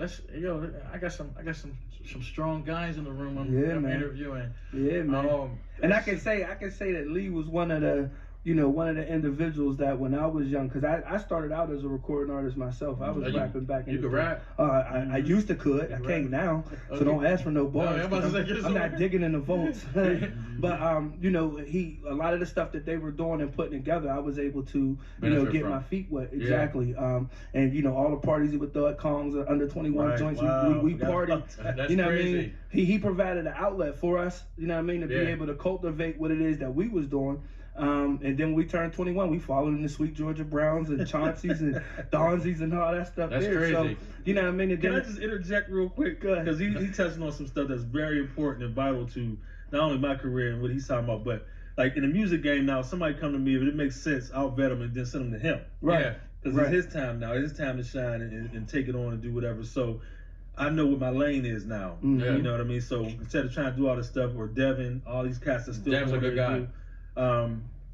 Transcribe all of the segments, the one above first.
I got some strong guys in the room. I'm interviewing. Yeah, man. And I can say that Lee was one of the individuals that when I was young, because I started out as a recording artist myself. I was rapping back in the day. You could rap? I used to could. I can't now. Okay. So don't ask for no bars. I'm not digging in the vaults. But a lot of the stuff that they were doing and putting together, I was able to get my feet wet. Exactly. Yeah. And all the parties he would throw at Kongs or under 21 joints, we partied. That's crazy. What I mean? He provided an outlet for us. You know what I mean? To be able to cultivate what it is that we was doing. And then we turned 21. We followed in the Sweet Georgia Browns and Chauncey's and Donzies and all that stuff. That's there. Crazy. So, you know what I mean? Can I just interject real quick? Because he touching on some stuff that's very important and vital to not only my career and what he's talking about, but like in the music game now, somebody come to me, if it makes sense, I'll vet him and then send him to him. Right. Because it's his time now. It's his time to shine and take it on and do whatever. So I know what my lane is now. Mm-hmm. You know what I mean? So instead of trying to do all this stuff, or Devin, all these cats are still Devin's a good guy.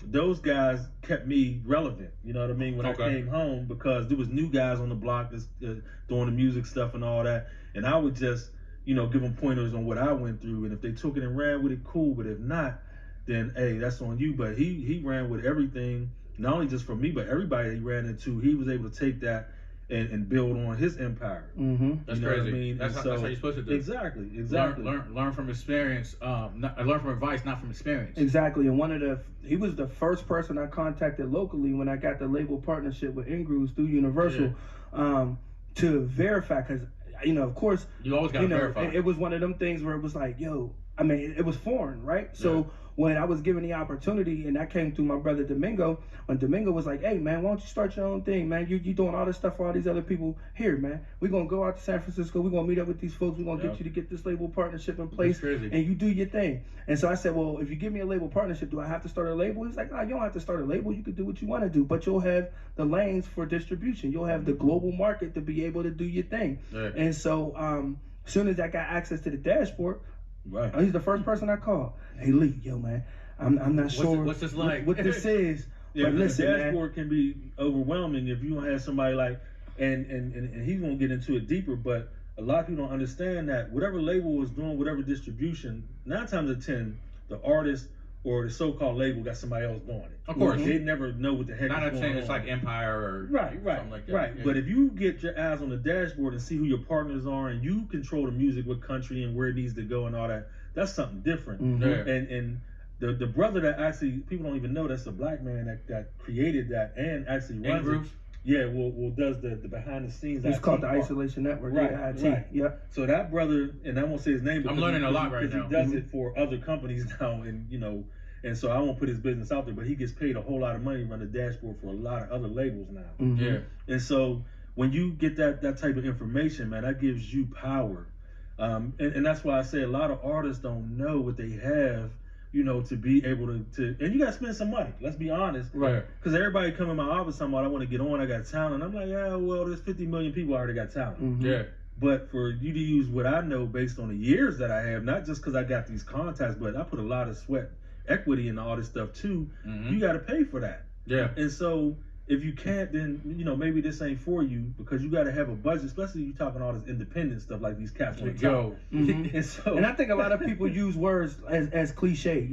Those guys kept me relevant, you know what I mean, when I came home, because there was new guys on the block that's doing the music stuff and all that, and I would just, give them pointers on what I went through, and if they took it and ran with it, cool, but if not, then, hey, that's on you. But he ran with everything, not only just for me, but everybody he ran into, he was able to take that and build on his empire. Mm-hmm. That's crazy. What I mean? That's how you're supposed to do. Exactly. Learn from experience. Learn from advice, not from experience. Exactly. And he was the first person I contacted locally when I got the label partnership with Ingrooves through Universal to verify, because of course you always got to verify. It was one of them things where it was like, it was foreign, right? So when I was given the opportunity, and that came through my brother Domingo, when Domingo was like, hey man, why don't you start your own thing, man? You doing all this stuff for all these other people here, man. We're gonna go out to San Francisco, we're gonna meet up with these folks, we're gonna get you to get this label partnership in place, and you do your thing. And so I said, well, if you give me a label partnership, do I have to start a label? He's like, no, you don't have to start a label, you can do what you want to do, but you'll have the lanes for distribution, you'll have the global market to be able to do your thing. And so as soon as I got access to the dashboard, he's the first person I called. Hey Lee, man, I'm not sure what's this like? what this is. Yeah, but listen, the dashboard can be overwhelming if you don't have somebody like, and he's gonna get into it deeper, but a lot of people don't understand that whatever label is doing whatever distribution, 9 times out of 10, the artist or the so-called label got somebody else doing it. Of course. They never know what the heck is going on. Not saying it's like Empire or something like that. Right. Yeah. But if you get your eyes on the dashboard and see who your partners are, and you control the music, what country and where it needs to go and all that, that's something different. Mm-hmm. And the brother that actually, people don't even know, that's a black man that created that and actually runs it. Yeah, well, does the behind the scenes. It's called the Isolation Network. Right. Yeah. So that brother, and I won't say his name, but I'm learning a lot right now. He does it for other companies now, and so I won't put his business out there, but he gets paid a whole lot of money to run the dashboard for a lot of other labels now. Mm-hmm. Yeah. And so when you get that type of information, man, that gives you power. And that's why I say a lot of artists don't know what they have, to be able to, and you got to spend some money. Let's be honest. Right. Because everybody come in my office talking about, I want to get on, I got talent. I'm like, yeah, well, there's 50 million people already got talent. Mm-hmm. Yeah. But for you to use what I know based on the years that I have, not just because I got these contacts, but I put a lot of sweat, equity into all this stuff too, you got to pay for that. Yeah. And so if you can't, then, maybe this ain't for you, because you got to have a budget, especially if you're talking all this independent stuff like these cats want to go. Mm-hmm. And I think a lot of people use words as cliche,